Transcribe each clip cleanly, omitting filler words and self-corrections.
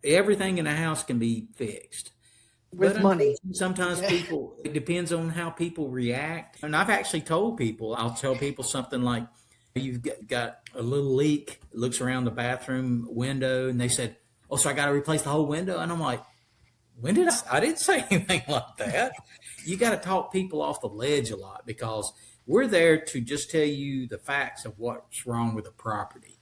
everything in a house can be fixed. with But money. unfortunately, sometimes people, it depends on how people react. And I've actually told people, I'll tell people something like, you've got a little leak, looks around the bathroom window, and they said, oh, so I got to replace the whole window? And I'm like, when did I didn't say anything like that. You got to talk people off the ledge a lot because we're there to just tell you the facts of what's wrong with the property.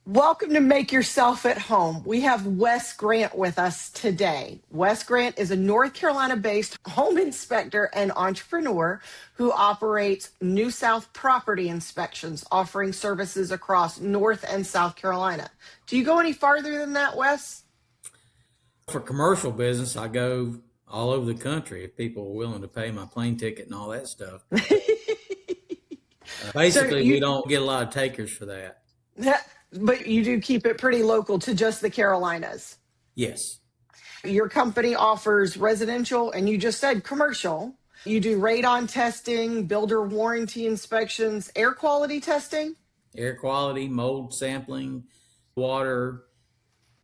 Welcome to Make Yourself at Home. We have Wes Grant with us today. Wes Grant is a North Carolina-based home inspector and entrepreneur who operates New South Property Inspections, offering services across North and South Carolina. Do you go any farther than that, Wes? For commercial business, I go all over the country if people are willing to pay my plane ticket and all that stuff. Basically, we don't get a lot of takers for that. But you do keep it pretty local to just the Carolinas. Yes. Your company offers residential, and you just said commercial. You do radon testing, builder warranty inspections, air quality testing? Air quality, mold sampling, water,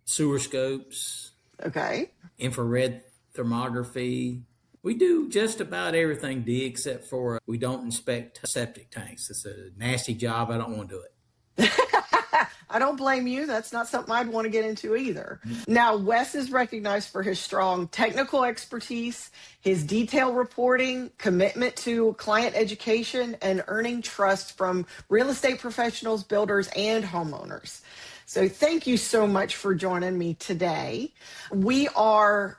sewer scopes. Okay. Infrared thermography. We do just about everything, D, except for we don't inspect septic tanks. It's a nasty job. I don't want to do it. I don't blame you. That's not something I'd want to get into either. Now, Wes is recognized for his strong technical expertise, his detailed reporting, commitment to client education, and earning trust from real estate professionals, builders, and homeowners. So thank you so much for joining me today. We are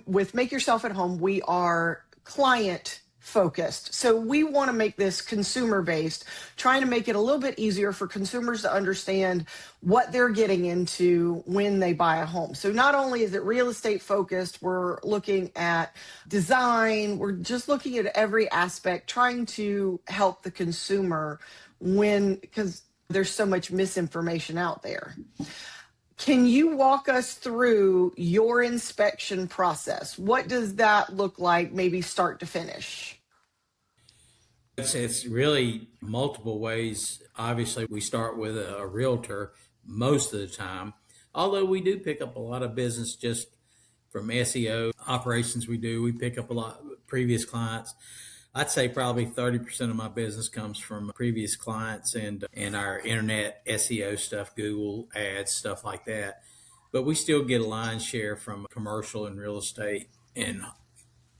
with Make Yourself at Home, we are client focused. So we want to make this consumer based, trying to make it a little bit easier for consumers to understand what they're getting into when they buy a home. So not only is it real estate focused, we're looking at design, we're just looking at every aspect, trying to help the consumer because there's so much misinformation out there. Can you walk us through your inspection process? What does that look like, maybe start to finish? It's really multiple ways. Obviously, we start with a realtor most of the time, although we do pick up a lot of business just from SEO operations we pick up a lot of previous clients. I'd say probably 30% of my business comes from previous clients and our internet SEO stuff, Google ads, stuff like that. But we still get a lion's share from commercial and real estate and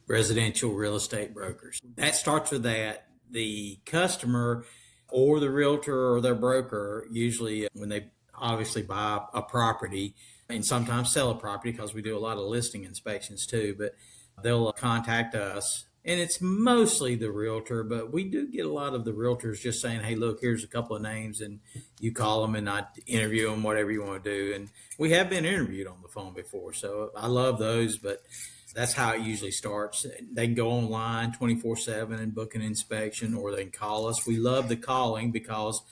residential real estate brokers. That starts with that. The customer or the realtor or their broker, usually when they obviously buy a property and sometimes sell a property, because we do a lot of listing inspections too, but they'll contact us. And it's mostly the realtor, but we do get a lot of the realtors just saying, hey, look, here's a couple of names, and you call them and I interview them, whatever you want to do. And we have been interviewed on the phone before, so I love those, but that's how it usually starts. They can go online 24/7 and book an inspection, or they can call us. We love the calling because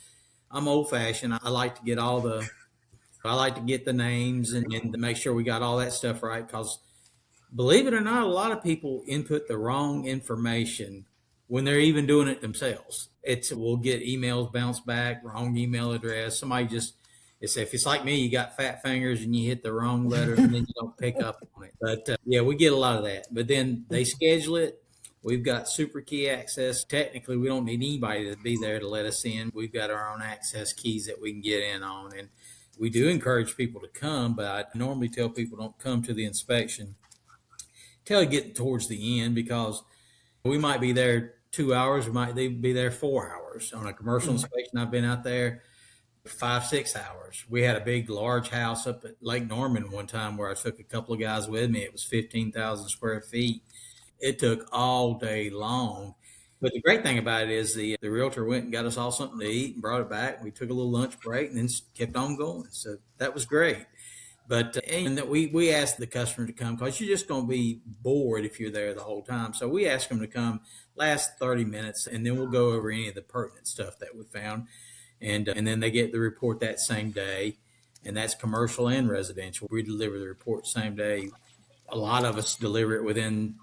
I'm old fashioned. I like to get the names and make sure we got all that stuff right, because believe it or not, a lot of people input the wrong information when they're even doing it themselves. We'll get emails bounced back, wrong email address. Somebody if it's like me, you got fat fingers and you hit the wrong letter and then you don't pick up on it. But yeah, we get a lot of that. But then they schedule it. We've got super key access. Technically, we don't need anybody to be there to let us in. We've got our own access keys that we can get in on. And we do encourage people to come, but I normally tell people don't come to the inspection till you get towards the end, because we might be there 2 hours, we might be there 4 hours. On a commercial inspection, I've been out there 5-6 hours. We had a big, large house up at Lake Norman one time where I took a couple of guys with me. It was 15,000 square feet. It took all day long. But the great thing about it is the realtor went and got us all something to eat and brought it back. We took a little lunch break and then kept on going. So that was great. But and that we asked the customer to come, because you're just going to be bored if you're there the whole time. So we asked them to come last 30 minutes, and then we'll go over any of the pertinent stuff that we found. And then they get the report that same day, and that's commercial and residential. We deliver the report same day. A lot of us deliver it within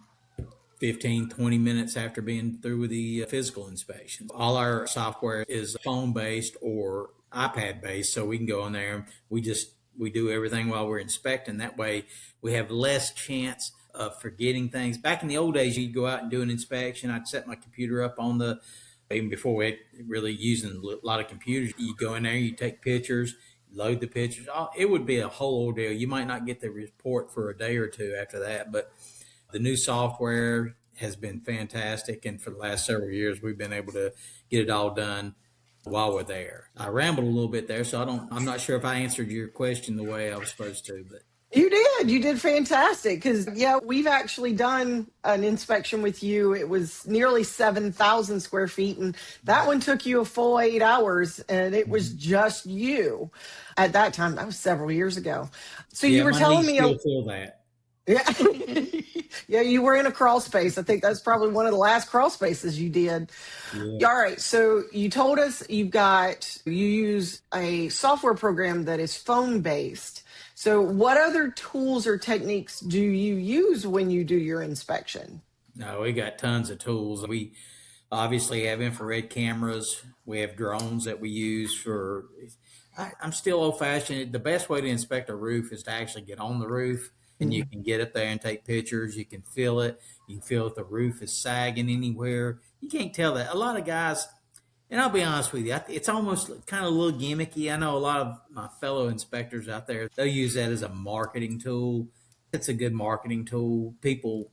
15, 20 minutes after being through with the physical inspection. All our software is phone based or iPad based, so we can go in there and we do everything while we're inspecting. That way we have less chance of forgetting things. Back in the old days, you'd go out and do an inspection. I'd set my computer up on the, even before we had really using a lot of computers, you go in there, you take pictures, load the pictures. It would be a whole ordeal. You might not get the report for a day or two after that, but the new software has been fantastic, and for the last several years, we've been able to get it all done while we're there. I rambled a little bit there, so I'm not sure if I answered your question the way I was supposed to, but You did. You did fantastic. Because, yeah, we've actually done an inspection with you. It was nearly 7,000 square feet. And that one took you a full 8 hours. And it was just you at that time. That was several years ago. So yeah, you were my telling knees me. still feel that. Yeah. Yeah, you were in a crawl space. I think that's probably one of the last crawl spaces you did. Yeah. All right. So you told us you use a software program that is phone based. So what other tools or techniques do you use when you do your inspection? No, we got tons of tools. We obviously have infrared cameras. We have drones that we use for. I'm still old fashioned. The best way to inspect a roof is to actually get on the roof and you can get up there and take pictures. You can feel it. You can feel if the roof is sagging anywhere. You can't tell that. A lot of guys, and I'll be honest with you, it's almost kind of a little gimmicky. I know a lot of my fellow inspectors out there, they'll use that as a marketing tool. It's a good marketing tool. People,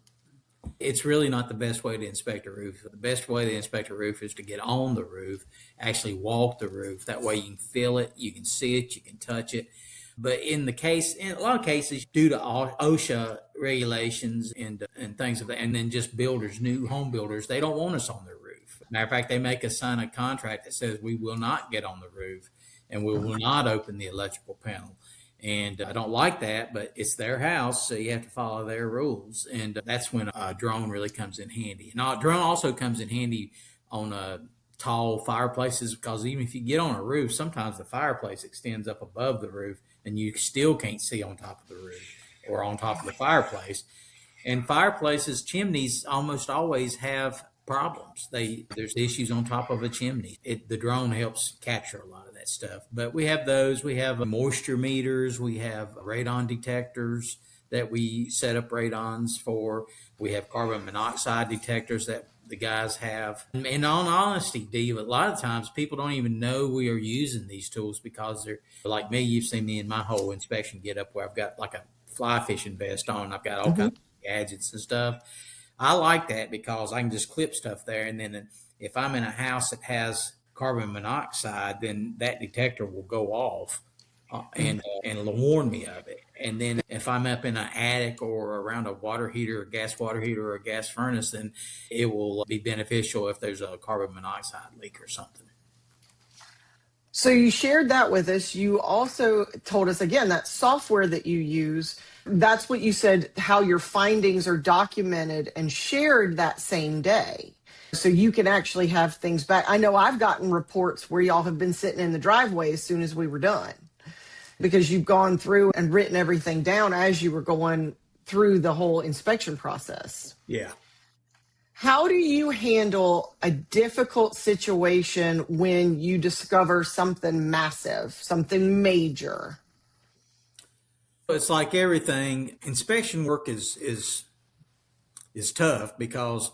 it's really not the best way to inspect a roof. The best way to inspect a roof is to get on the roof, actually walk the roof. That way you can feel it, you can see it, you can touch it. But in a lot of cases, due to OSHA regulations and things of that, and then just builders, new home builders, they don't want us on their roof. Matter of fact, they make us sign a contract that says we will not get on the roof and we will not open the electrical panel. And I don't like that, but it's their house, so you have to follow their rules. And that's when a drone really comes in handy. Now, a drone also comes in handy on tall fireplaces, because even if you get on a roof, sometimes the fireplace extends up above the roof and you still can't see on top of the roof or on top of the fireplace. And fireplaces, chimneys almost always have problems. There's issues on top of a chimney. The drone helps capture a lot of that stuff. But we have those. We have moisture meters. We have radon detectors that we set up radons for. We have carbon monoxide detectors that the guys have. And in all honesty, Dave, a lot of times people don't even know we are using these tools because they're like me. You've seen me in my whole inspection get up where I've got like a fly fishing vest on. I've got all kinds of gadgets and stuff. I like that because I can just clip stuff there. And then if I'm in a house that has carbon monoxide, then that detector will go off and it'll warn me of it. And then if I'm up in an attic or around a water heater, a gas water heater, or a gas furnace, then it will be beneficial if there's a carbon monoxide leak or something. So you shared that with us. You also told us, again, that software that you use, that's what you said, how your findings are documented and shared that same day. So you can actually have things back. I know I've gotten reports where y'all have been sitting in the driveway as soon as we were done, because you've gone through and written everything down as you were going through the whole inspection process. Yeah. How do you handle a difficult situation when you discover something massive, something major? It's like everything. Inspection work is tough because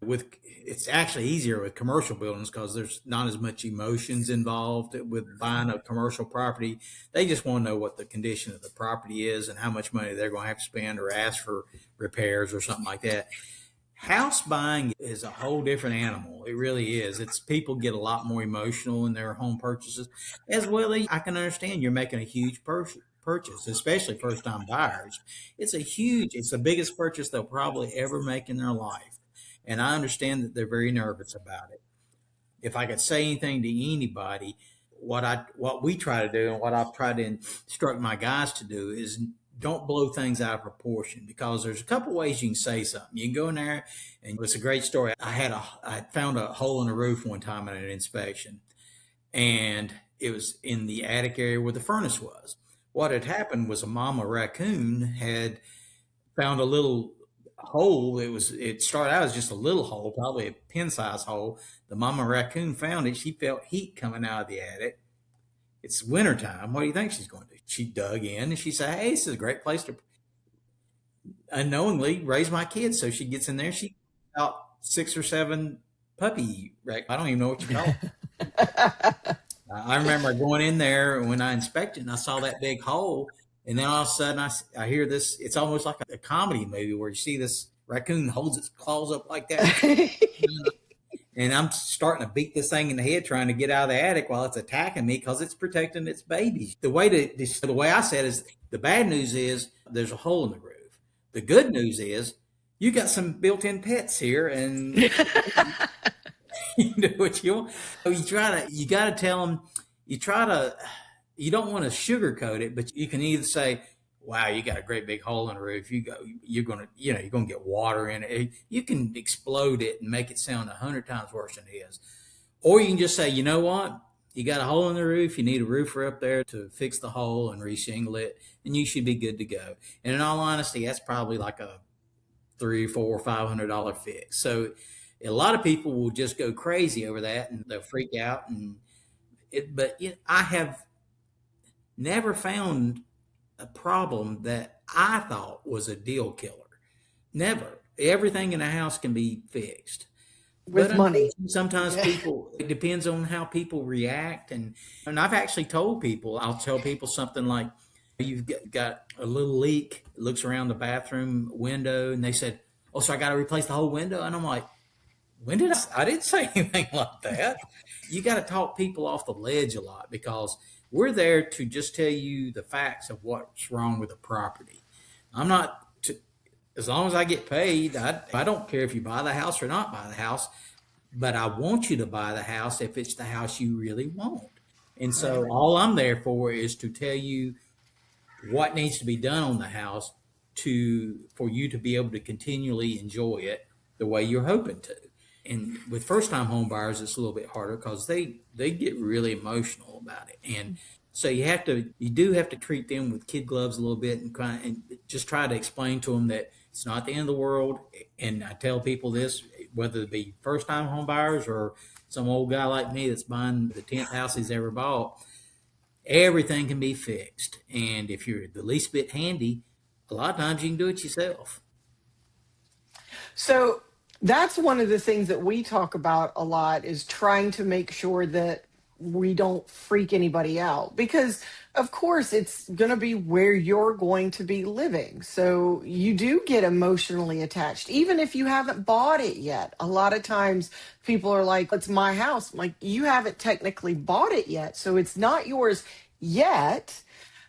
it's actually easier with commercial buildings because there's not as much emotions involved with buying a commercial property. They just want to know what the condition of the property is and how much money they're going to have to spend or ask for repairs or something like that. House buying is a whole different animal. It really is. It's people get a lot more emotional in their home purchases as well. I can understand you're making a huge purchase, especially first time buyers. It's the biggest purchase they'll probably ever make in their life. And I understand that they're very nervous about it. If I could say anything to anybody, what we try to do and what I've tried to instruct my guys to do is don't blow things out of proportion, because there's a couple ways you can say something. You can go in there, and it's a great story. I found a hole in the roof one time at an inspection, and it was in the attic area where the furnace was. What had happened was a mama raccoon had found a little hole. It started out as just a little hole, probably a pin size hole. The mama raccoon found it. She felt heat coming out of the attic. It's wintertime. What do you think she's going to do? She dug in and she said, "Hey, this is a great place to unknowingly raise my kids." So she gets in there. She out 6 or 7 puppy rack. I don't even know what you call them. I remember going in there when I inspected and I saw that big hole. And then all of a sudden I hear this. It's almost like a comedy movie where you see this raccoon holds its claws up like that. And I'm starting to beat this thing in the head trying to get out of the attic while it's attacking me because it's protecting its babies. The way I said is the bad news is there's a hole in the roof. The good news is you got some built-in pets here and you do what you want. You got to tell them, you don't want to sugarcoat it, but you can either say, "Wow, you got a great big hole in the roof. You're going to get water in it." You can explode it and make it sound 100 times worse than it is. Or you can just say, "You know what? You got a hole in the roof. You need a roofer up there to fix the hole and reshingle it, and you should be good to go." And in all honesty, that's probably like a $300, $400, $500 fix. So a lot of people will just go crazy over that and they'll freak out. But I have never found a problem that I thought was a deal killer. Never. Everything in a house can be fixed. With But money. sometimes it depends on how people react. And I've actually told people, I'll tell people something like, "You've got a little leak." It looks around the bathroom window and they said, "Oh, so I got to replace the whole window?" And I'm like, "When did I didn't say anything like that." You got to talk people off the ledge a lot because we're there to just tell you the facts of what's wrong with the property. I'm not, as long as I get paid, I don't care if you buy the house or not buy the house, but I want you to buy the house if it's the house you really want. And so all I'm there for is to tell you what needs to be done on the house for you to be able to continually enjoy it the way you're hoping to. And with first time home buyers, it's a little bit harder because they get really emotional about it. And so you do have to treat them with kid gloves a little bit and just try to explain to them that it's not the end of the world. And I tell people this, whether it be first time home buyers or some old guy like me that's buying the 10th house he's ever bought, everything can be fixed. And if you're the least bit handy, a lot of times you can do it yourself. So that's one of the things that we talk about a lot is trying to make sure that we don't freak anybody out because of course it's going to be where you're going to be living. So you do get emotionally attached even if you haven't bought it yet. A lot of times people are like, "It's my house." I'm like, you haven't technically bought it yet, so it's not yours yet.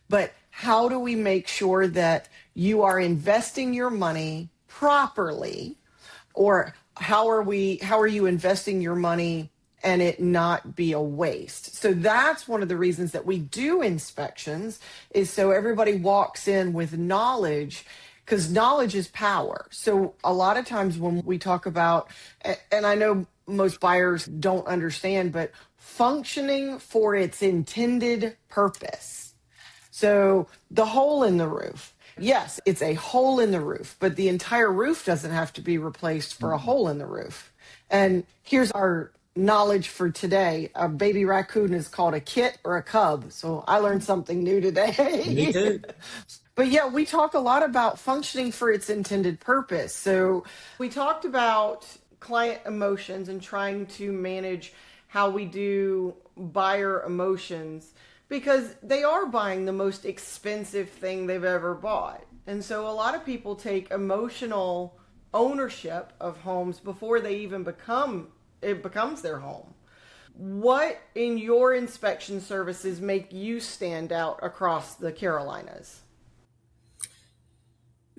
But how do we make sure that you are investing your money properly? Or how are you investing your money and it not be a waste? So that's one of the reasons that we do inspections is so everybody walks in with knowledge because knowledge is power. So a lot of times when we talk about, and I know most buyers don't understand, but functioning for its intended purpose. So the hole in the roof. Yes, it's a hole in the roof, but the entire roof doesn't have to be replaced for a hole in the roof. And here's our knowledge for today. A baby raccoon is called a kit or a cub. So I learned something new today. Me too. But yeah, we talk a lot about functioning for its intended purpose. So we talked about client emotions and trying to manage how we do buyer emotions because they are buying the most expensive thing they've ever bought. And so a lot of people take emotional ownership of homes before they even becomes their home. What in your inspection services make you stand out across the Carolinas?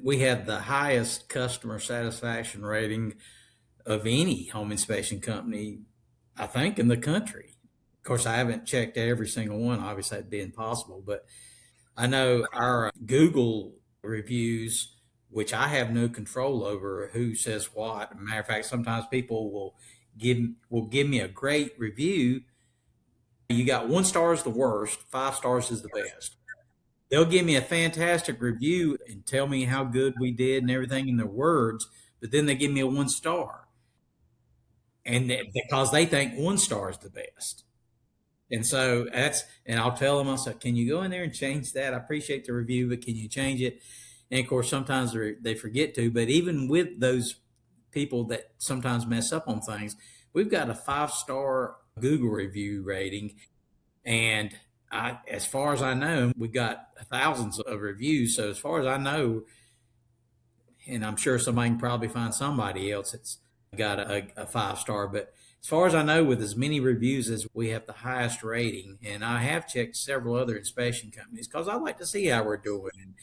We have the highest customer satisfaction rating of any home inspection company, I think, in the country. Of course, I haven't checked every single one. Obviously, that'd be impossible. But I know our Google reviews, which I have no control over who says what. Matter of fact, sometimes people will give me a great review. You got 1 star is the worst, 5 stars is the best. they'll give me a fantastic review and tell me how good we did and everything in their words, but then they give me a 1 star, and because they think 1 star is the best. And so and I'll tell them, I'll say, can you go in there and change that? I appreciate the review, but can you change it? And of course, sometimes they forget to. But even with those people that sometimes mess up on things, we've got a 5 star Google review rating, and as far as I know, we got thousands of reviews. So as far as I know, and I'm sure somebody can probably find somebody else that's got a 5 star. But as far as I know, with as many reviews as we have the highest rating, and I have checked several other inspection companies because I like to see how we're doing. And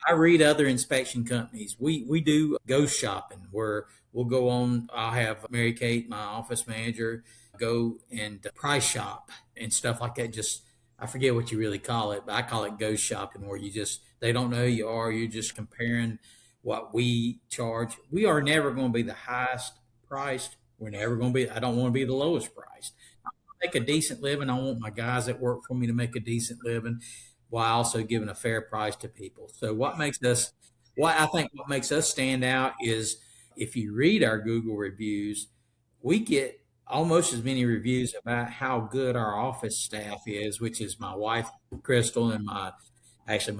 I read other inspection companies. We do ghost shopping where we'll go on. I'll have Mary Kate, my office manager, go and price shop and stuff like that. Just I forget what you really call it, but I call it ghost shopping, where you just they don't know who you are. You're just comparing what we charge. We are never going to be the highest priced. We're never going to be. I don't want to be the lowest priced. I make a decent living. I want my guys that work for me to make a decent living, while also giving a fair price to people. So what I think what makes us stand out is if you read our Google reviews, we get almost as many reviews about how good our office staff is, which is my wife Crystal and my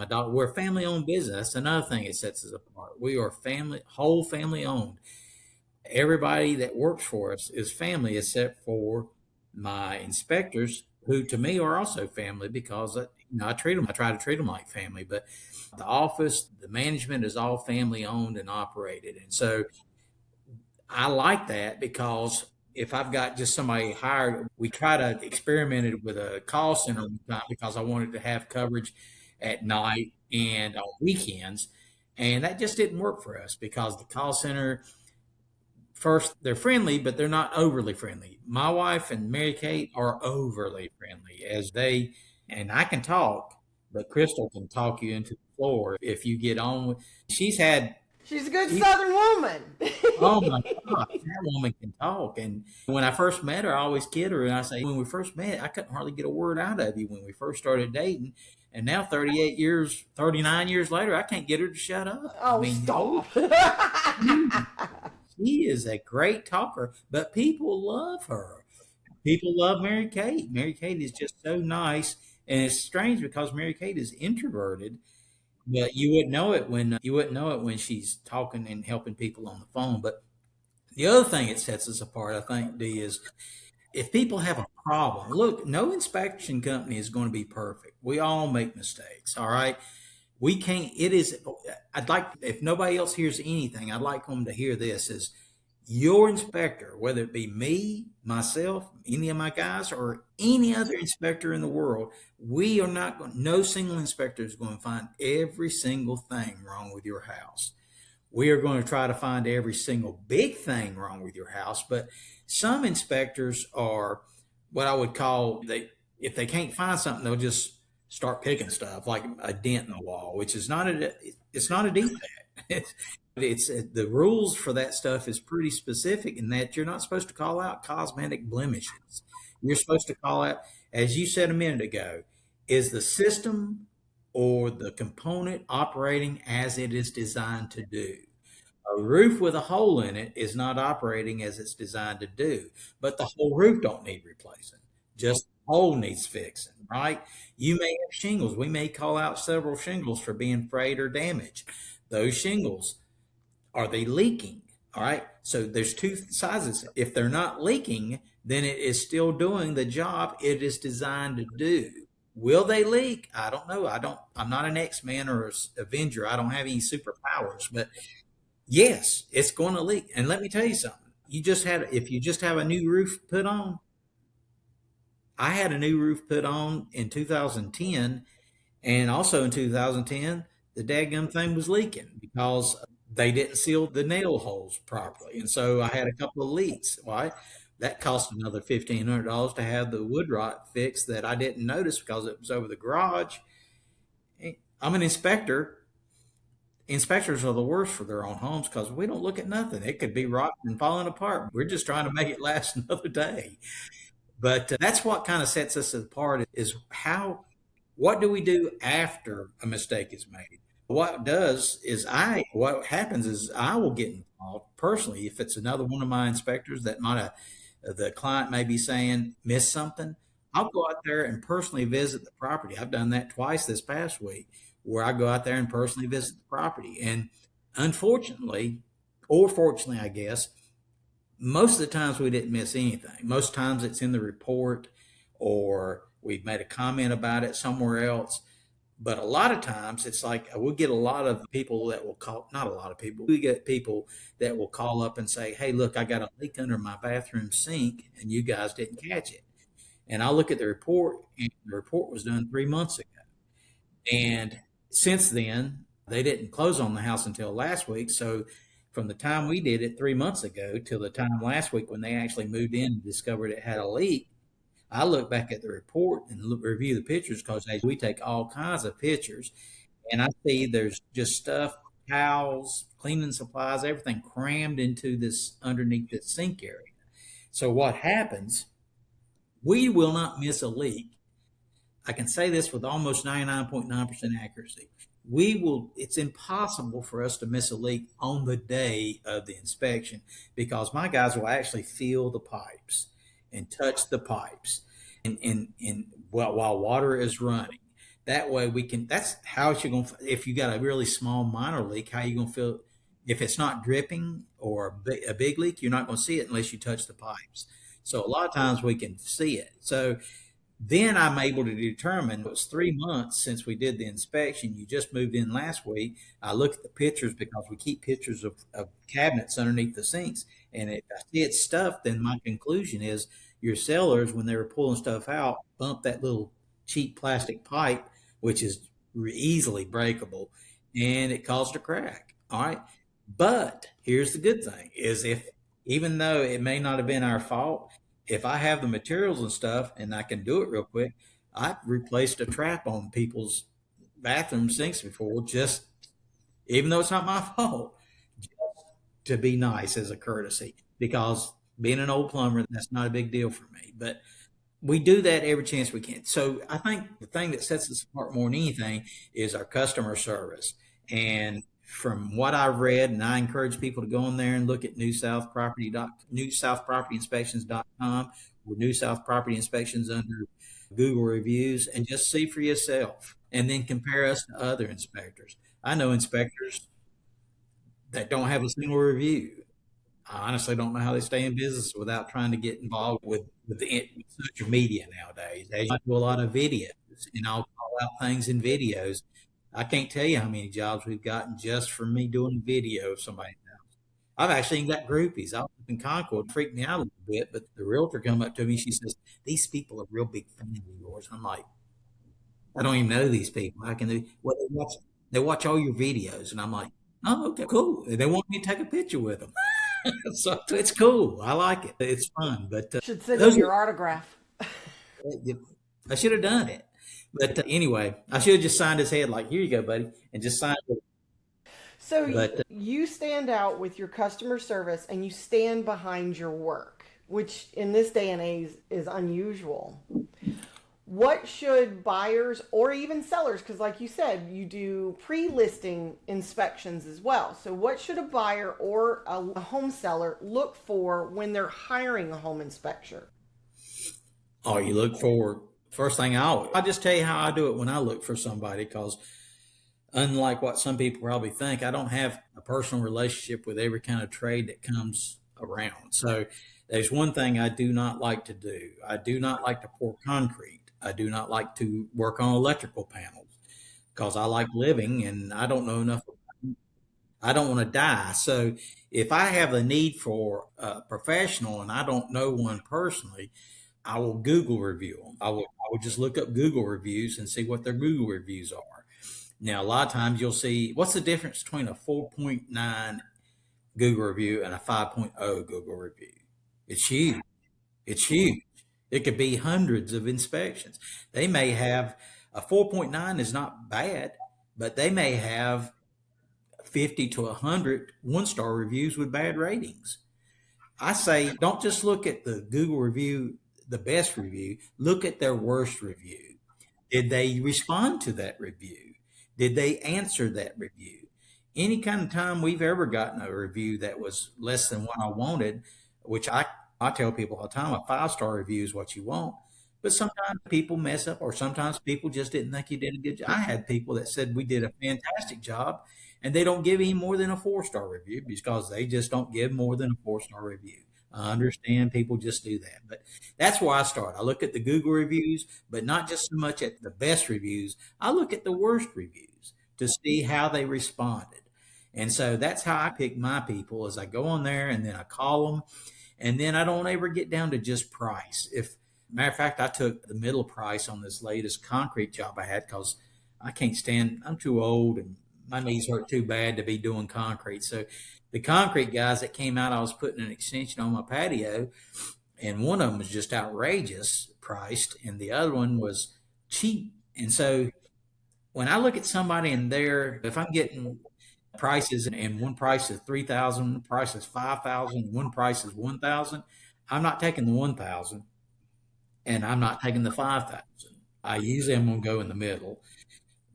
daughter. We're a family owned business. That's another thing that sets us apart. We are whole family owned. Everybody that works for us is family, except for my inspectors, who to me are also family because I treat them. I try to treat them like family. But the office, the management is all family owned and operated, and so I like that because if I've got just somebody hired, we try to experiment it with a call center one time because I wanted to have coverage at night and on weekends. And that just didn't work for us because the call center, first, they're friendly, but they're not overly friendly. My wife and Mary Kate are overly friendly and I can talk, but Crystal can talk you into the floor if you get on. She's had She's a good Southern woman. Oh my God, that woman can talk. And when I first met her, I always kid her and I say, when we first met, I couldn't hardly get a word out of you when we first started dating. And now 38 years, 39 years later, I can't get her to shut up. Oh, stop. She is a great talker, but people love her. People love Mary Kate. Mary Kate is just so nice. And it's strange because Mary Kate is introverted, but you wouldn't know it when she's talking and helping people on the phone. But the other thing that sets us apart, I think, D, is if people have a problem. Look, no inspection company is going to be perfect. We all make mistakes. All right. We can't. It is. I'd like if nobody else hears anything, I'd like them to hear this: is your inspector, whether it be me, myself, any of my guys, or any other inspector in the world, we are not going, no single inspector is going to find every single thing wrong with your house. We are going to try to find every single big thing wrong with your house, but some inspectors are what I would call if they can't find something, they'll just start picking stuff like a dent in the wall, which is it's not a defect. It's the rules for that stuff is pretty specific in that you're not supposed to call out cosmetic blemishes. You're supposed to call out, as you said a minute ago, is the system or the component operating as it is designed to do. A roof with a hole in it is not operating as it's designed to do, but the whole roof don't need replacing. Just the hole needs fixing, right? You may have shingles. We may call out several shingles for being frayed or damaged. Those shingles, are they leaking? All right. So there's two sizes. If they're not leaking, then it is still doing the job it is designed to do. Will they leak? I don't know. I'm not an X-Man or an Avenger. I don't have any superpowers, but yes, it's going to leak. And let me tell you something. If you just have a new roof put on, I had a new roof put on in 2010, and also in 2010, the daggum thing was leaking because they didn't seal the nail holes properly. And so I had a couple of leaks. Why? That cost another $1,500 to have the wood rot fixed that I didn't notice because it was over the garage. I'm an inspector. Inspectors are the worst for their own homes because we don't look at nothing. It could be rotten and falling apart. We're just trying to make it last another day. But that's what kind of sets us apart is how What do we do after a mistake is made? What happens is I will get involved personally if it's another one of my inspectors that might have the client may be saying miss something. I'll go out there and personally visit the property. I've done that twice this past week where I go out there and personally visit the property. And unfortunately, or fortunately, I guess, most of the times we didn't miss anything. Most times it's in the report or we've made a comment about it somewhere else. But a lot of times it's like we'll get a lot of people that will call, not a lot of people, we get people that will call up and say, hey, look, I got a leak under my bathroom sink and you guys didn't catch it. And I look at the report, and the report was done 3 months ago. And since then, they didn't close on the house until last week. So from the time we did it 3 months ago till the time last week when they actually moved in and discovered it had a leak, I look back at the report and review the pictures because we take all kinds of pictures, and I see there's just stuff, towels, cleaning supplies, everything crammed into this underneath this sink area. So what happens? We will not miss a leak. I can say this with almost 99.9% accuracy. It's impossible for us to miss a leak on the day of the inspection because my guys will actually feel the pipes and touch the pipes and while water is running. That way that's how you're going to, if you got a really small minor leak, how you going to feel if it's not dripping or a big leak, you're not going to see it unless you touch the pipes. So a lot of times we can see it. So then I'm able to determine it was 3 months since we did the inspection. You just moved in last week. I look at the pictures because we keep pictures of cabinets underneath the sinks. And if I see it's stuffed, then my conclusion is your sellers, when they were pulling stuff out, bumped that little cheap plastic pipe, which is easily breakable, and it caused a crack. All right. But here's the good thing is if, even though it may not have been our fault, if I have the materials and stuff and I can do it real quick, I've replaced a trap on people's bathroom sinks before, just even though it's not my fault, just to be nice as a courtesy. Because being an old plumber, that's not a big deal for me. But we do that every chance we can. So I think the thing that sets us apart more than anything is our customer service. And from what I've read, and I encourage people to go in there and look at newsouthpropertyinspections.com or New South Property Inspections under Google reviews and just see for yourself and then compare us to other inspectors. I know inspectors that don't have a single review. I honestly don't know how they stay in business without trying to get involved with social media nowadays. I do a lot of videos, and I'll call out things in videos. I can't tell you how many jobs we've gotten just from me doing a video of somebody's house. I've actually even got groupies. I was in Concord, freaked me out a little bit, but the realtor come up to me. She says, "These people are real big fans of yours." I'm like, I don't even know these people. How can they? Well, they watch all your videos, and I'm like, oh, okay, cool. They want me to take a picture with them. So it's cool. I like it. It's fun. But Should send him those your autograph. I should have done it. But anyway, I should have just signed his head like, here you go, buddy, and just signed it. So But you stand out with your customer service and you stand behind your work, which in this day and age is unusual. What should buyers or even sellers, because like you said, you do pre-listing inspections as well. So what should a buyer or a home seller look for when they're hiring a home inspector? oh, you look for first thing I'll just tell you how I do it when I look for somebody because unlike what some people probably think, I don't have a personal relationship with every kind of trade that comes around. So there's one thing I do not like to do. I do not like to pour concrete. I do not like to work on electrical panels because I like living and I don't know enough. I don't want to die. So if I have a need for a professional and I don't know one personally, I will Google review them. I will just look up Google reviews and see what their Google reviews are. Now, a lot of times you'll see what's the difference between a 4.9 Google review and a 5.0 Google review. It's huge. It's huge. It could be hundreds of inspections. They may have a 4.9 is not bad, but they may have 50 to 100 one-star reviews with bad ratings. I say don't just look at the Google review, the best review, look at their worst review. Did they respond to that review? Did they answer that review? Any kind of time we've ever gotten a review that was less than what I wanted, which I tell people all the time, a 5-star review is what you want. But sometimes people mess up, or sometimes people just didn't think you did a good job. I had people that said we did a fantastic job, and they don't give any more than a 4-star review because they just don't give more than a 4-star review. I understand people just do that, but that's where I start. I look at the Google reviews, but not just so much at the best reviews. I look at the worst reviews to see how they responded. And so that's how I pick my people, is I go on there and then I call them, and then I don't ever get down to just price. If matter of fact, I took the middle price on this latest concrete job I had because I can't stand. I'm too old and my knees hurt too bad to be doing concrete. So the concrete guys that came out, I was putting an extension on my patio, and one of them was just outrageous priced, and the other one was cheap. And so when I look at somebody in there, if I'm getting prices and one price is 3,000, one price is 5,000, one price is 1,000, I'm not taking the 1,000, and I'm not taking the 5,000. I usually am going to go in the middle.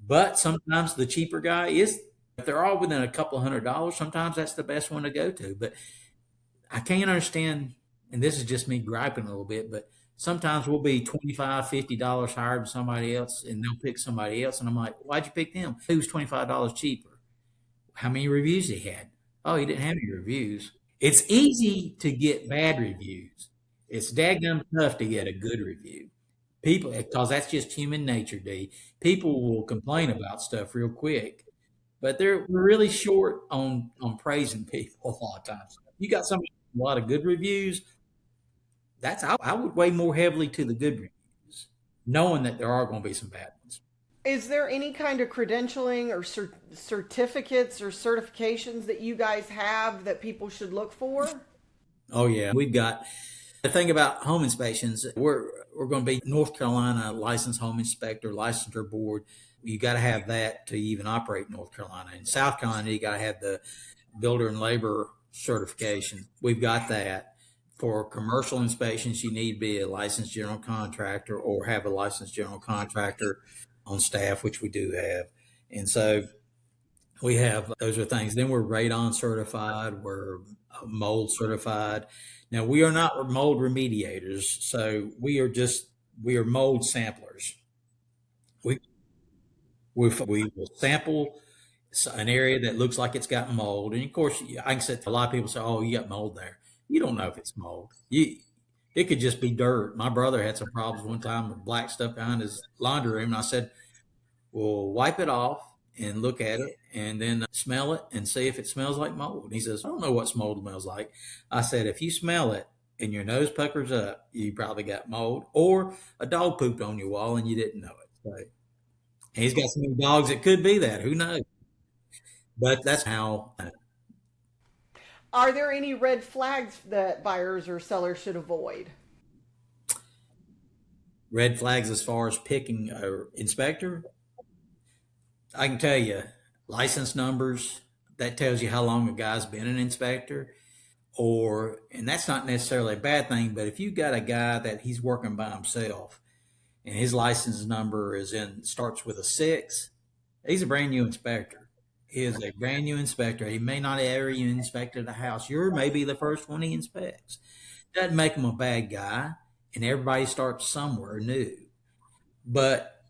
But sometimes the cheaper guy is, if they're all within a couple $100, sometimes that's the best one to go to. But I can't understand, and this is just me griping a little bit, but sometimes we'll be $25, $50 higher than somebody else, and they'll pick somebody else. And I'm like, why'd you pick them? He was $25 cheaper. How many reviews he had? Oh, he didn't have any reviews. It's easy to get bad reviews. It's daggum tough to get a good review. People, because that's just human nature, D. People will complain about stuff real quick, but we're really short on praising people a lot of times. If you got somebody with a lot of good reviews, I would weigh more heavily to the good reviews, knowing that there are going to be some bad ones. Is there any kind of credentialing or certificates or certifications that you guys have that people should look for? Oh yeah, we've got the thing about home inspections. We're going to be North Carolina licensed home inspector, licensure board. You got to have that to even operate in North Carolina. In South Carolina, you got to have the builder and labor certification. We've got that. For commercial inspections, you need to be a licensed general contractor or have a licensed general contractor on staff, which we do have. And so we have, those are things. Then we're radon certified. We're mold certified. Now we are not mold remediators. So we are mold samplers. We, we will sample an area that looks like it's got mold. And of course, I can say, a lot of people say, oh, you got mold there. You don't know if it's mold. It could just be dirt. My brother had some problems one time with black stuff behind his laundry room. And I said, well, wipe it off and look at it and then smell it and see if it smells like mold. And he says, I don't know what mold smells like. I said, if you smell it and your nose puckers up, you probably got mold, or a dog pooped on your wall and you didn't know it. So, and he's got so many dogs, it could be that. Who knows? But that's how. Are there any red flags that buyers or sellers should avoid? Red flags as far as picking an inspector? I can tell you, license numbers, that tells you how long a guy's been an inspector. And that's not necessarily a bad thing, but if you got a guy that he's working by himself and his license number starts with a 6, he's a brand new inspector. He is a brand new inspector. He may not have ever even inspected a house. You're maybe the first one he inspects. Doesn't make him a bad guy, and everybody starts somewhere new. But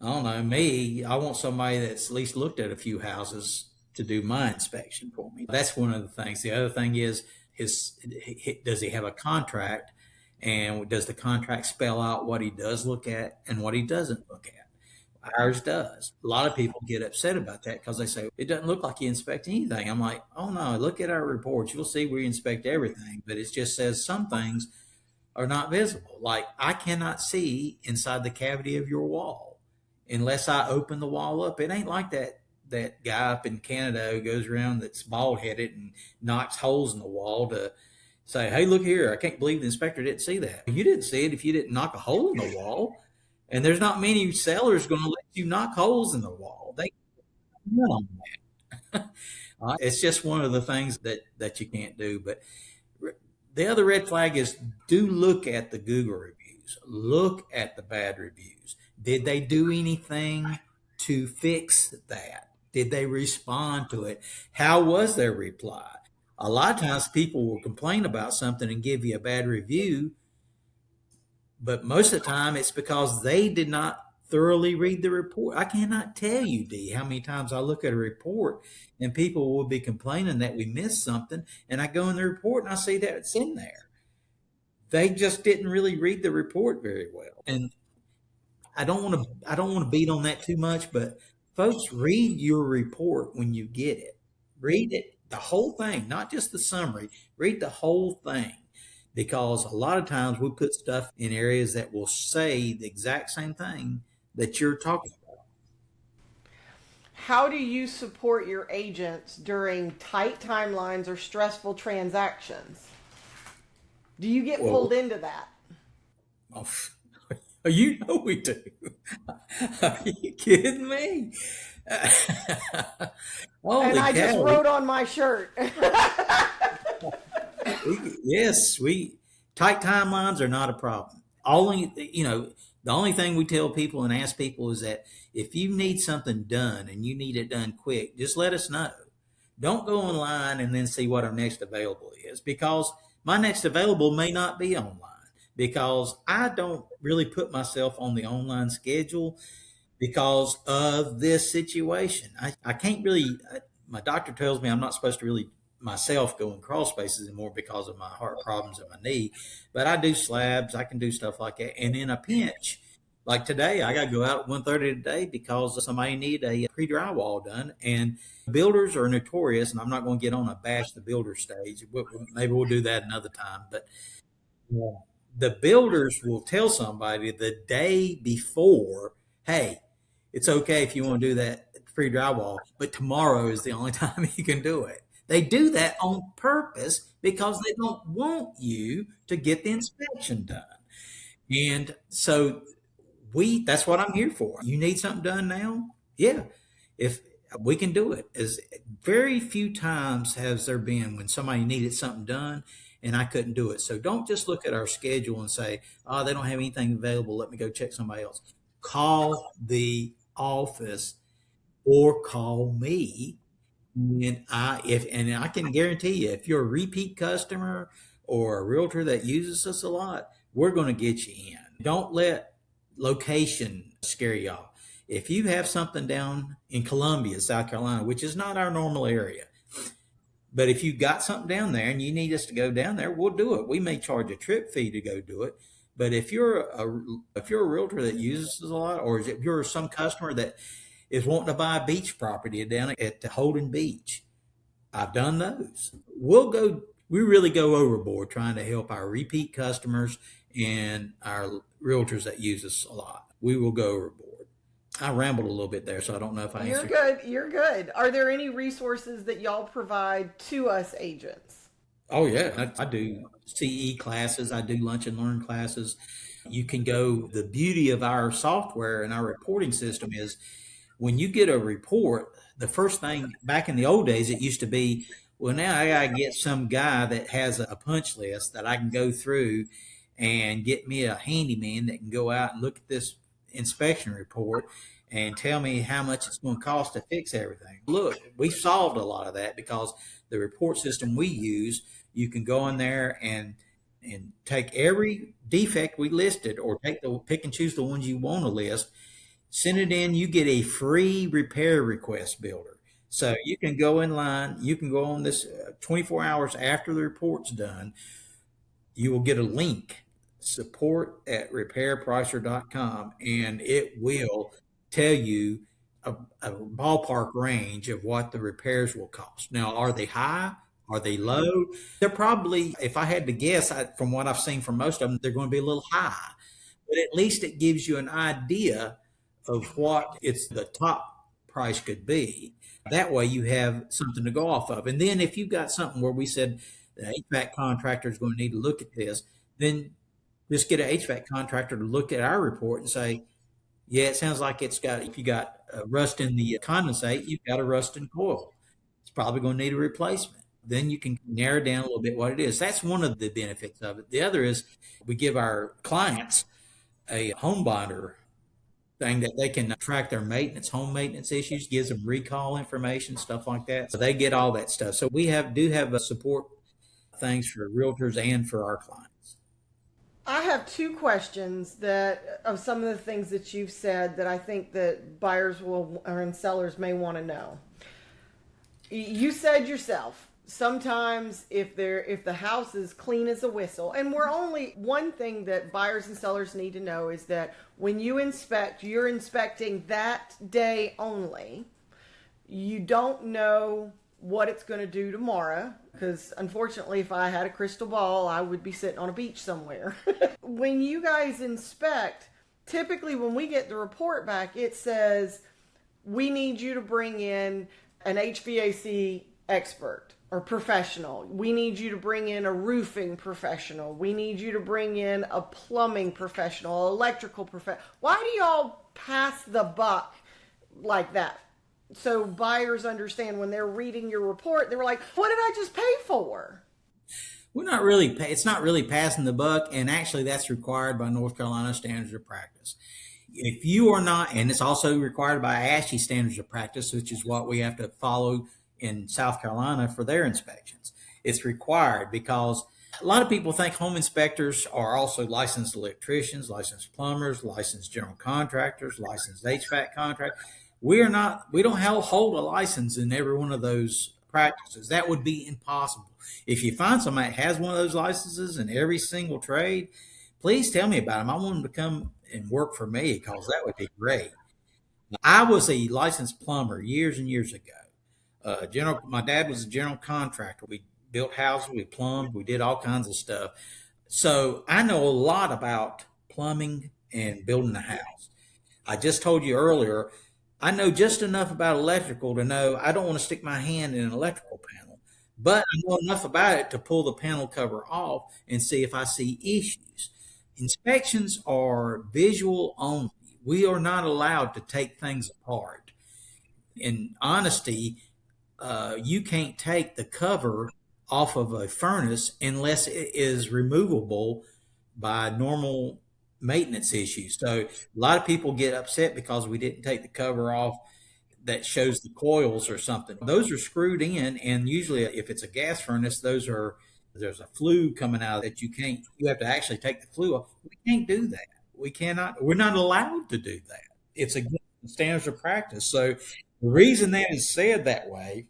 I don't know, me, I want somebody that's at least looked at a few houses to do my inspection for me. That's one of the things. The other thing is does he have a contract, and does the contract spell out what he does look at and what he doesn't look at? Ours does. A lot of people get upset about that because they say, it doesn't look like you inspect anything. I'm like, oh no, look at our reports. You'll see we inspect everything, but it just says some things are not visible. Like, I cannot see inside the cavity of your wall unless I open the wall up. It ain't like that guy up in Canada who goes around that's bald headed and knocks holes in the wall to say, hey, look here, I can't believe the inspector didn't see that. You didn't see it if you didn't knock a hole in the wall. And there's not many sellers going to let you knock holes in the wall. They on that. It's just one of the things that you can't do. But the other red flag is, do look at the Google reviews. reviews. Look at the bad reviews. Did they do anything to fix that? Did they respond to it? How was their reply? A lot of times people will complain about something and give you a bad review, but most of the time it's because they did not thoroughly read the report. I cannot tell you, D, how many times I look at a report and people will be complaining that we missed something, and I go in the report and I see that it's in there. They just didn't really read the report very well. And I don't want to beat on that too much, but folks, read your report when you get it. Read it, the whole thing, not just the summary. Read the whole thing, because a lot of times we put stuff in areas that will say the exact same thing that you're talking about. How do you support your agents during tight timelines or stressful transactions? Do you get Well, pulled into that? oh, you know we do. Are you kidding me? And Holy I just cow! wrote on my shirt. Yes, we tight timelines are not a problem. Only the only thing we tell people and ask people is that if you need something done and you need it done quick, just let us know. Don't go online and then see what our next available is, because my next available may not be online, because I don't really put myself on the online schedule because of this situation. I can't really, my doctor tells me I'm not supposed to really myself go in crawl spaces anymore because of my heart problems and my knee, but I do slabs, I can do stuff like that. And in a pinch, like today, I got to go out at 1:30 today because somebody need a pre-drywall done. And builders are notorious, and I'm not going to get on a bash the builder stage. Maybe we'll do that another time. But yeah, the builders will tell somebody the day before, hey, it's okay if you want to do that free drywall, but tomorrow is the only time you can do it. They do that on purpose because they don't want you to get the inspection done. And so that's what I'm here for. You need something done now? Yeah. If we can do it. As very few times has there been when somebody needed something done and I couldn't do it. So don't just look at our schedule and say, oh, they don't have anything available. Let me go check somebody else. Call the office or call me. And I can guarantee you, if you're a repeat customer or a realtor that uses us a lot, we're going to get you in. Don't let location scare y'all. If you have something down in Columbia, South Carolina, which is not our normal area, but if you got something down there and you need us to go down there, we'll do it. We may charge a trip fee to go do it. But if you're a realtor that uses us a lot, or if you're some customer that is wanting to buy a beach property down at the Holden Beach, I've done those. We really go overboard trying to help our repeat customers and our realtors that use us a lot. We will go overboard. I rambled a little bit there, so I don't know if I You're answered. good. You're good. Are there any resources that y'all provide to us agents? Oh yeah, I do CE classes. I do lunch and learn classes. You can go. The beauty of our software and our reporting system is when you get a report, the first thing back in the old days, it used to be, well, now I got to get some guy that has a punch list that I can go through and get me a handyman that can go out and look at this inspection report and tell me how much it's going to cost to fix everything. Look, we solved a lot of that because the report system we use, you can go in there and take every defect we listed, or pick and choose the ones you want to list, send it in, you get a free repair request builder. So you can go in line, you can go on this 24 hours after the report's done, you will get a link, support@repairpricer.com, and it will tell you a ballpark range of what the repairs will cost. Now, are they high? Are they low? They're probably, if I had to guess, from what I've seen from most of them, they're going to be a little high. But at least it gives you an idea of what it's the top price could be. That way you have something to go off of. And then if you've got something where we said the HVAC contractor is going to need to look at this, then just get an HVAC contractor to look at our report and say, yeah, it sounds like if you got rust in the condensate, you've got a rust in coil. It's probably going to need a replacement. then you can narrow down a little bit what it is. That's one of the benefits of it. The other is we give our clients a home binder thing that they can track their maintenance, home maintenance issues, gives them recall information, stuff like that. So they get all that stuff. So we do have a support things for realtors and for our clients. I have two questions that of some of the things that you've said that I think that buyers will and sellers may want to know. You said yourself, sometimes if the house is clean as a whistle, and we're only one thing that buyers and sellers need to know is that when you inspect, you're inspecting that day only. You don't know what it's going to do tomorrow, because unfortunately, if I had a crystal ball, I would be sitting on a beach somewhere. When you guys inspect, typically when we get the report back, it says we need you to bring in an HVAC expert or professional. We need you to bring in a roofing professional. We need you to bring in a plumbing professional, electrical professional. Why do y'all pass the buck like that? So buyers understand when they're reading your report, they were like, what did I just pay for? It's not really passing the buck. And actually that's required by North Carolina standards of practice. If you are not, and it's also required by ASHI standards of practice, which is what we have to follow in South Carolina for their inspections. It's required because a lot of people think home inspectors are also licensed electricians, licensed plumbers, licensed general contractors, licensed HVAC contractors. We don't hold a license in every one of those practices. That would be impossible. If you find somebody that has one of those licenses in every single trade, please tell me about them. I want them to come and work for me because that would be great. I was a licensed plumber years and years ago. My dad was a general contractor. We built houses, we plumbed, we did all kinds of stuff. So I know a lot about plumbing and building a house. I just told you earlier, I know just enough about electrical to know I don't want to stick my hand in an electrical panel, but I know enough about it to pull the panel cover off and see if I see issues. Inspections are visual only. We are not allowed to take things apart. In honesty, you can't take the cover off of a furnace unless it is removable by normal maintenance issues. So a lot of people get upset because we didn't take the cover off that shows the coils or something. Those are screwed in, and usually if it's a gas furnace, there's a flue coming out that you have to actually take the flue off. We can't do that. We're not allowed to do that. It's against the standards of practice. So the reason that is said that way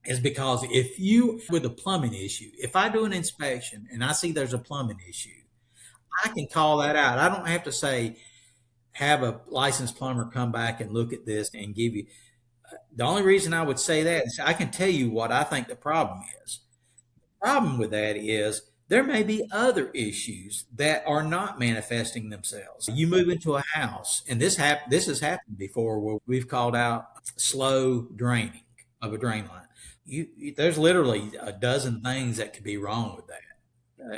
is because with a plumbing issue, if I do an inspection and I see there's a plumbing issue, I can call that out. I don't have to say, have a licensed plumber come back and look at this and give you. The only reason I would say that is I can tell you what I think the problem is. The problem with that is there may be other issues that are not manifesting themselves. You move into a house, and this has happened before where we've called out slow draining of a drain line. There's literally a dozen things that could be wrong with that.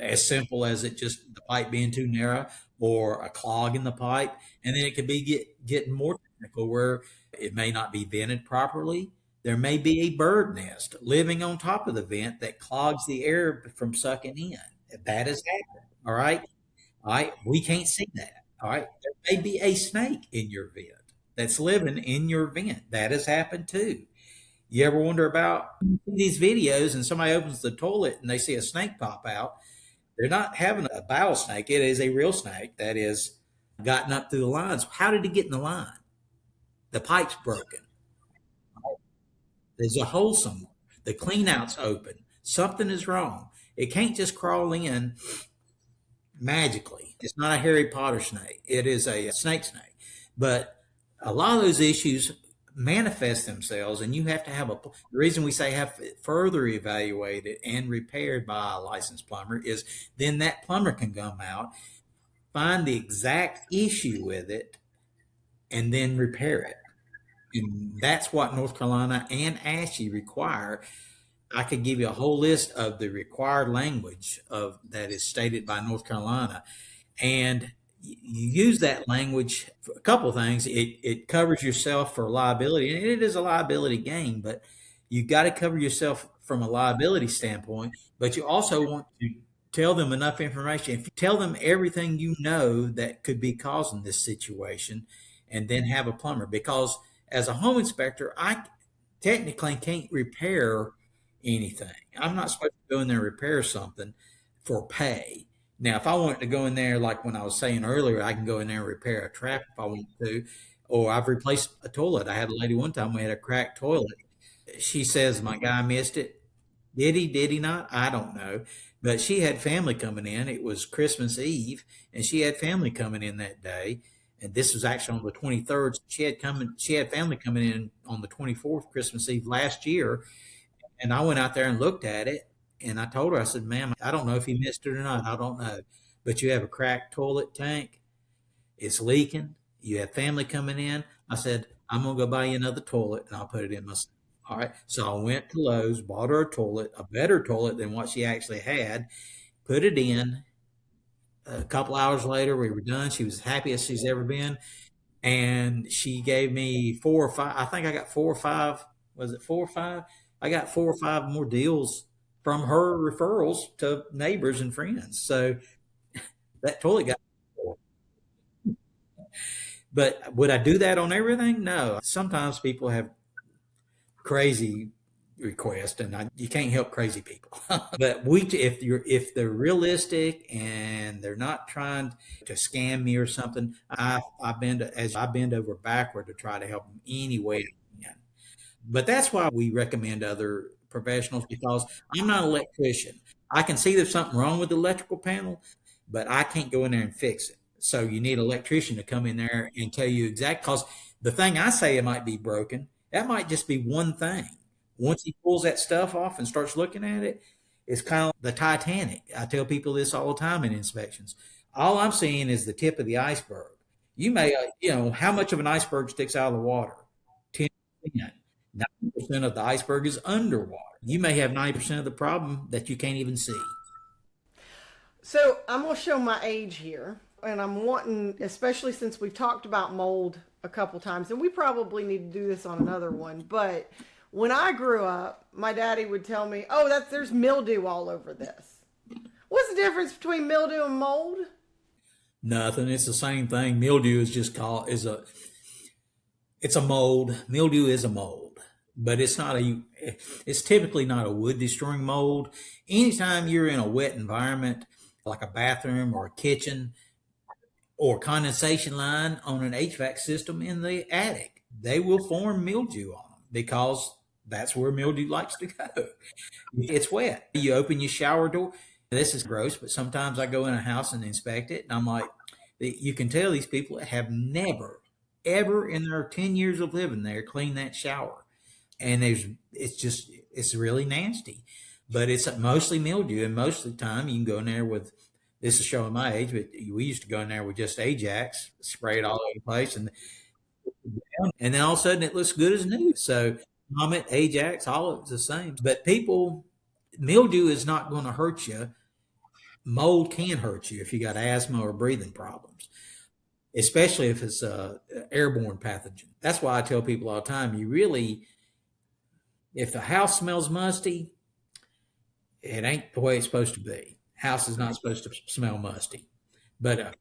As simple as the pipe being too narrow or a clog in the pipe. And then it could be getting more technical where it may not be vented properly. There may be a bird nest living on top of the vent that clogs the air from sucking in. That has happened. All right. All right. We can't see that. All right. There may be a snake in your vent that's living in your vent. That has happened too. You ever wonder about these videos and somebody opens the toilet and they see a snake pop out? They're not having a battle snake. It is a real snake that is gotten up through the lines. How did it get in the line? The pipe's broken. There's a hole somewhere. The clean out's open. Something is wrong. It can't just crawl in magically. It's not a Harry Potter snake. It is a snake. But a lot of those issues manifest themselves, and you have to have the reason we say have further evaluated and repaired by a licensed plumber is then that plumber can come out, find the exact issue with it, and then repair it. And that's what North Carolina and ASHI require. I could give you a whole list of the required language that is stated by North Carolina, and you use that language for a couple of things. It covers yourself for liability, and it is a liability game, but you got to cover yourself from a liability standpoint, but you also want to tell them enough information. If you tell them everything you know that could be causing this situation, and then have a plumber, because as a home inspector, I technically can't repair anything. I'm not supposed to go in there and repair something for pay. Now, if I wanted to go in there, like when I was saying earlier, I can go in there and repair a trap if I want to, or I've replaced a toilet. I had a lady one time, we had a cracked toilet. She says my guy missed it. Did he? Did he not? I don't know. But she had family coming in. It was Christmas Eve, and she had family coming in that day. And this was actually on the 23rd. She had family coming in on the 24th, Christmas Eve last year. And I went out there and looked at it, and I told her, I said, "Ma'am, I don't know if he missed it or not. I don't know. But you have a cracked toilet tank. It's leaking. You have family coming in." I said, "I'm gonna go buy you another toilet, and I'll put it in my." All right. So I went to Lowe's, bought her a toilet, a better toilet than what she actually had, put it in. A couple hours later, we were done. She was as happy as she's ever been. And she gave me 4 or 5. I think I got 4 or 5. Was it 4 or 5? I got 4 or 5 more deals from her referrals to neighbors and friends. So that toilet got. But would I do that on everything? No. Sometimes people have crazy requests, and you can't help crazy people. But if they're realistic and they're not trying to scam me or something, I bend over backward to try to help them any way I can. But that's why we recommend other professionals, because I'm not an electrician. I can see there's something wrong with the electrical panel, but I can't go in there and fix it. So you need an electrician to come in there and tell you exactly, because the thing I say it might be broken, that might just be one thing. Once he pulls that stuff off and starts looking at it, it's kind of like the Titanic. I tell people this all the time in inspections. All I'm seeing is the tip of the iceberg. How much of an iceberg sticks out of the water? 10%. 90% of the iceberg is underwater. You may have 90% of the problem that you can't even see. So I'm going to show my age here, and I'm wanting, especially since we've talked about mold a couple times, and we probably need to do this on another one, but when I grew up, my daddy would tell me, "Oh, there's mildew all over this." What's the difference between mildew and mold? Nothing. It's the same thing. Mildew is just called it's a mold. Mildew is a mold, but it's typically not a wood destroying mold. Anytime you're in a wet environment, like a bathroom or a kitchen or condensation line on an HVAC system in the attic, they will form mildew on them because that's where mildew likes to go. It's wet. You open your shower door. This is gross, but sometimes I go in a house and inspect it, and I'm like, you can tell these people have never, ever in their 10 years of living there cleaned that shower. And it's really nasty. But it's mostly mildew, and most of the time you can go in there with, this is showing my age, but we used to go in there with just Ajax, spray it all over the place, and then all of a sudden it looks good as new. So Comet, Ajax, all of it's the same. But mildew is not going to hurt you. Mold can hurt you if you got asthma or breathing problems, especially if it's a airborne pathogen. That's why I tell people all the time, if the house smells musty, it ain't the way it's supposed to be. House is not supposed to smell musty. But a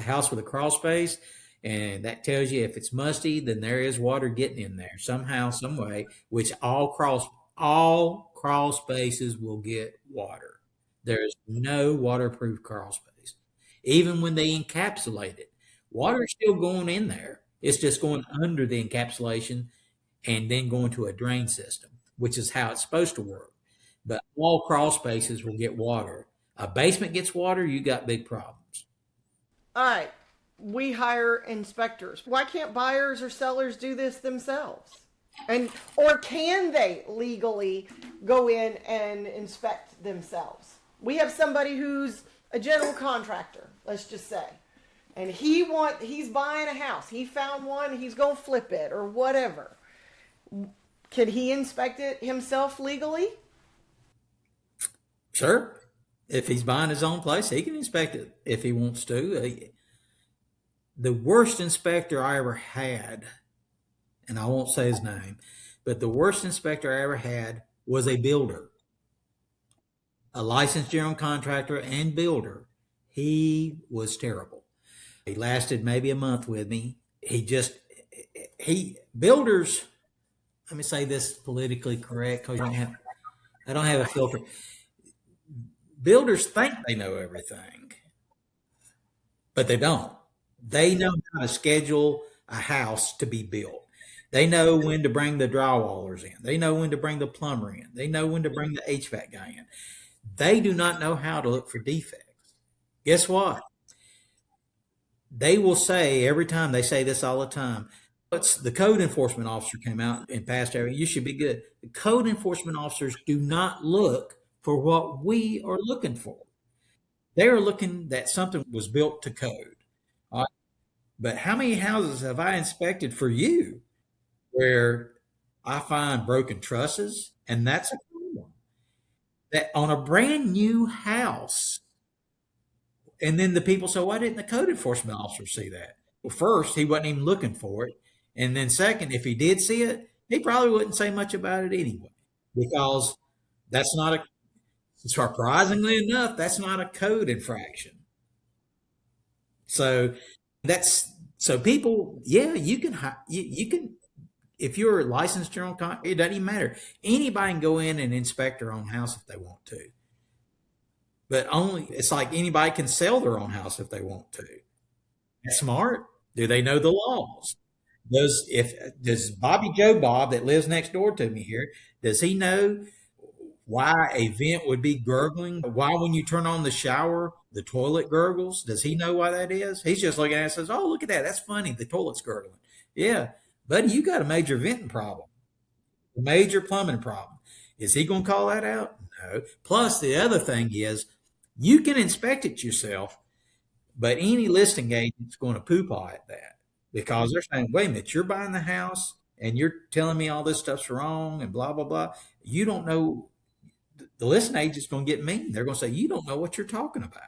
house with a crawl space, and that tells you if it's musty, then there is water getting in there somehow, some way, which all crawl spaces will get water. There's no waterproof crawl space. Even when they encapsulate it, water is still going in there. It's just going under the encapsulation and then going to a drain system, which is how it's supposed to work. But all crawl spaces will get water. A basement gets water, you got big problems. All right. We hire inspectors. Why can't buyers or sellers do this themselves? Or can they legally go in and inspect themselves? We have somebody who's a general contractor, let's just say, and he's buying a house. He found one, he's going to flip it or whatever. Can he inspect it himself legally? Sure. If he's buying his own place, he can inspect it if he wants to. The worst inspector I ever had, and I won't say his name, but the worst inspector I ever had was a builder, a licensed general contractor and builder. He was terrible. He lasted maybe a month with me. He builders. Let me say this politically correct because I don't have a filter. Builders think they know everything, but they don't. They know how to schedule a house to be built. They know when to bring the drywallers in. They know when to bring the plumber in. They know when to bring the HVAC guy in. They do not know how to look for defects. Guess what? They will say every time, they say this all the time. It's the code enforcement officer came out and passed everything. You should be good. The code enforcement officers do not look for what we are looking for. They are looking that something was built to code. All right? But how many houses have I inspected for you where I find broken trusses? And that's a problem. That on a brand new house, and then the people say, why didn't the code enforcement officer see that? Well, first, he wasn't even looking for it. And then second, if he did see it, he probably wouldn't say much about it anyway, because that's not a, surprisingly enough, that's not a code infraction. So that's, so people, yeah, you can, if you're a licensed general contractor, it doesn't even matter. Anybody can go in and inspect their own house if they want to. But only, it's like anybody can sell their own house if they want to. That's smart. Do they know the laws? Does Bobby Joe Bob that lives next door to me here, does he know why a vent would be gurgling? Why when you turn on the shower, the toilet gurgles? Does he know why that is? He's just looking at it and says, oh, look at that. That's funny. The toilet's gurgling. Yeah. Buddy, you got a major venting problem, a major plumbing problem. Is he going to call that out? No. Plus, the other thing is, you can inspect it yourself, but any listing agent's going to poo-paw at that because they're saying, wait a minute, you're buying the house and you're telling me all this stuff's wrong and blah, blah, blah. You don't know. The listing agent's going to get mean. They're going to say, you don't know what you're talking about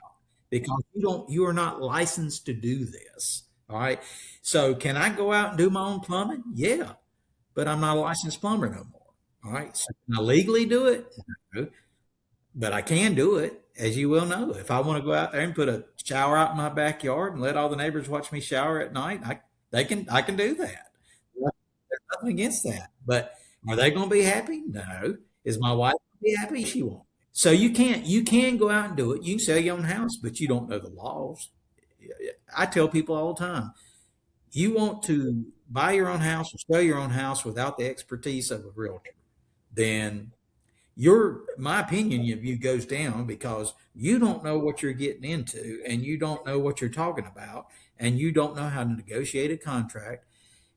because you are not licensed to do this. All right. So can I go out and do my own plumbing? Yeah, but I'm not a licensed plumber no more. All right. So can I legally do it? No, but I can do it, as you well know. If I want to go out there and put a shower out in my backyard and let all the neighbors watch me shower at night, I can do that. There's nothing against that. But are they going to be happy? No. Is my wife going to be happy? She won't. So you can go out and do it. You can sell your own house, but you don't know the laws. I tell people all the time, you want to buy your own house or sell your own house without the expertise of a realtor, then my opinion of you goes down because you don't know what you're getting into and you don't know what you're talking about and you don't know how to negotiate a contract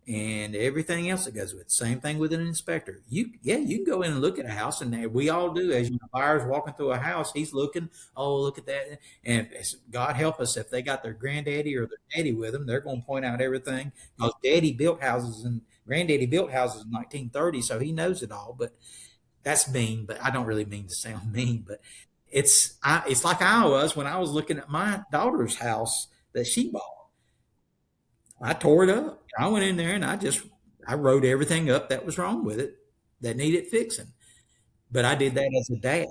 and everything else that goes with it. Same thing with an inspector. You can go in and look at a house, and we all do. As you know, buyers walking through a house, he's looking, oh, look at that. And God help us if they got their granddaddy or their daddy with them, they're going to point out everything because daddy built houses and granddaddy built houses in 1930, so he knows it all. But that's mean, but I don't really mean to sound mean, but it's like I was when I was looking at my daughter's house that she bought. I tore it up. I went in there and I wrote everything up that was wrong with it that needed fixing. But I did that as a dad.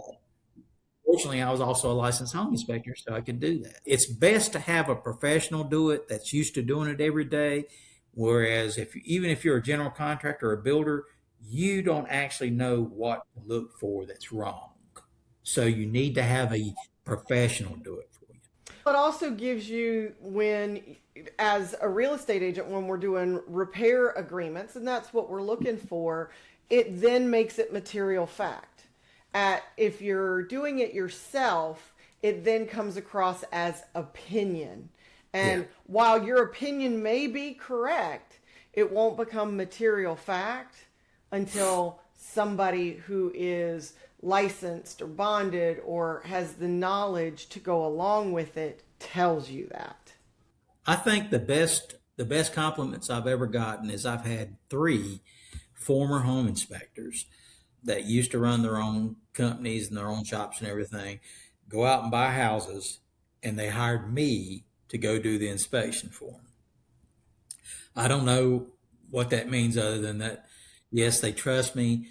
Fortunately, I was also a licensed home inspector, so I could do that. It's best to have a professional do it that's used to doing it every day. Whereas even if you're a general contractor or a builder, you don't actually know what to look for that's wrong. So you need to have a professional do it for you. It also gives you, as a real estate agent, when we're doing repair agreements, and that's what we're looking for, it then makes it material fact. If you're doing it yourself, it then comes across as opinion. And while your opinion may be correct, it won't become material fact until somebody who is licensed or bonded or has the knowledge to go along with it tells you that. I think the best compliments I've ever gotten is I've had 3 former home inspectors that used to run their own companies and their own shops and everything, go out and buy houses, and they hired me to go do the inspection for them. I don't know what that means other than that, yes, they trust me.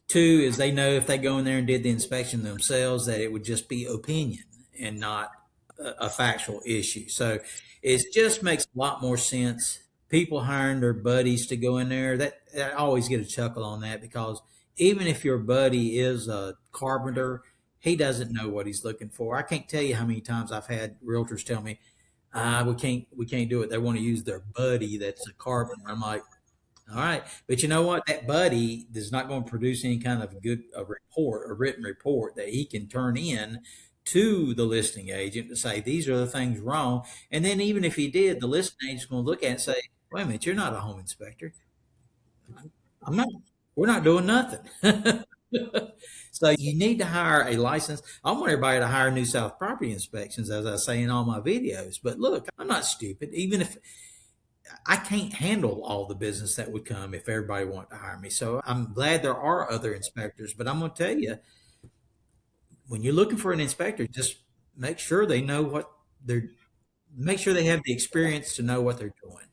Two is they know if they go in there and did the inspection themselves that it would just be opinion and not a factual issue. So it just makes a lot more sense. People hiring their buddies to go in there, that I always get a chuckle on that, because even if your buddy is a carpenter, he doesn't know what he's looking for. I can't tell you how many times I've had realtors tell me, we can't do it. They want to use their buddy that's a carpenter. I'm like, all right, but you know what? That buddy is not going to produce any kind of good report, a written report that he can turn in to the listing agent to say these are the things wrong. And then even if he did, the listing agent's going to look at it and say, "Wait a minute, you're not a home inspector. I'm not. We're not doing nothing." So you need to hire a license. I want everybody to hire New South Property Inspections, as I say in all my videos. But look, I'm not stupid. Even if I can't handle all the business that would come if everybody wanted to hire me. So I'm glad there are other inspectors, but I'm going to tell you, when you're looking for an inspector, just make sure they know what they're, make sure they have the experience to know what they're doing.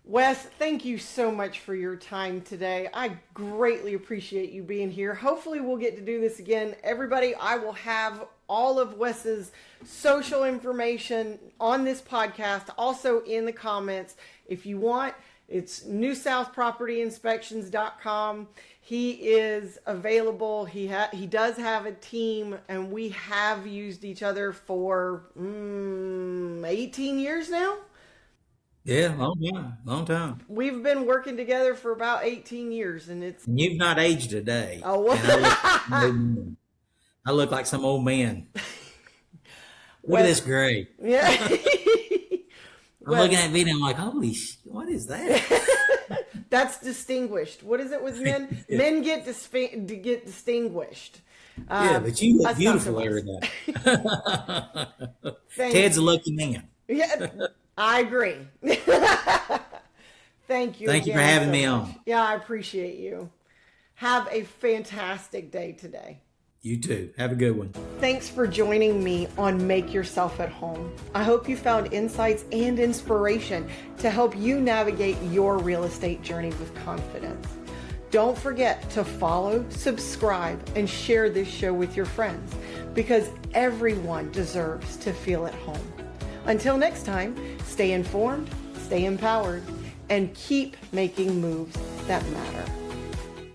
Wes, thank you so much for your time today. I greatly appreciate you being here. Hopefully we'll get to do this again. Everybody, I will have all of Wes's social information on this podcast, also in the comments. If you want, it's newsouthpropertyinspections.com. He is available. He does have a team, and we have used each other for 18 years now. Yeah, long time. We've been working together for about 18 years, and it's... And you've not aged a day. Oh, And I look like some old man. Look at this gray. Yeah. I'm looking at video, I'm like, holy what is that? That's distinguished. What is it with men? Yeah. Men get distinguished. Yeah, but you look that's not beautiful so every much. day. Thank Ted's a you. lucky man. Yeah, I agree. Thank you. Thank you for again having so me much. on. Yeah, I appreciate you. Have a fantastic day today. You too. Have a good one. Thanks for joining me on Make Yourself at Home. I hope you found insights and inspiration to help you navigate your real estate journey with confidence. Don't forget to follow, subscribe, and share this show with your friends, because everyone deserves to feel at home. Until next time, stay informed, stay empowered, and keep making moves that matter.